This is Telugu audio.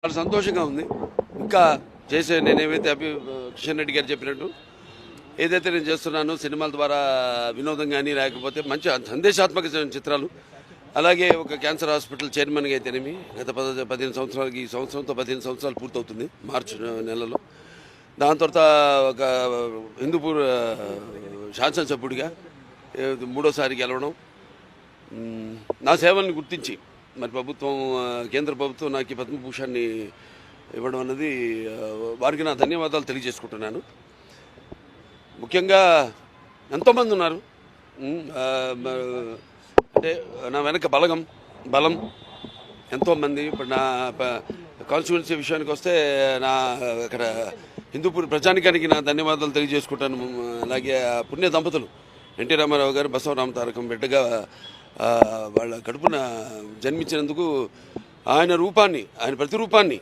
చాలా సంతోషంగా ఉంది. ఇంకా చేసే నేనేమైతే కిషన్ రెడ్డి గారు చెప్పినట్టు ఏదైతే నేను చేస్తున్నానో సినిమాల ద్వారా వినోదం కానీ లేకపోతే మంచి సందేశాత్మక చిత్రాలు, అలాగే ఒక క్యాన్సర్ హాస్పిటల్ చైర్మన్గా అయితేనేమి గత 15 సంవత్సరాలకి, ఈ సంవత్సరంతో 15 సంవత్సరాలు పూర్తవుతుంది మార్చి నెలలో. దాని తర్వాత ఒక హిందూపూర్ శాసనసభ్యుడిగా మూడోసారి గెలవడం, నా సేవల్ని గుర్తించి మరి కేంద్ర ప్రభుత్వం నాకు ఈ పద్మభూషణ్ని ఇవ్వడం అన్నది వారికి నా ధన్యవాదాలు తెలియజేసుకుంటున్నాను. ముఖ్యంగా ఎంతోమంది ఉన్నారు, అంటే నా వెనక బలం ఎంతోమంది. ఇప్పుడు నా కాన్స్టిట్యున్సీ విషయానికి వస్తే నా అక్కడ హిందూపూర్ ప్రజానికానికి నా ధన్యవాదాలు తెలియజేసుకుంటాను. అలాగే పుణ్య దంపతులు ఎన్టీ రామారావు గారు బసవరామ తారకం బిడ్డగా వాళ్ళ కడుపున జన్మించినందుకు ఆయన ప్రతిరూపాన్ని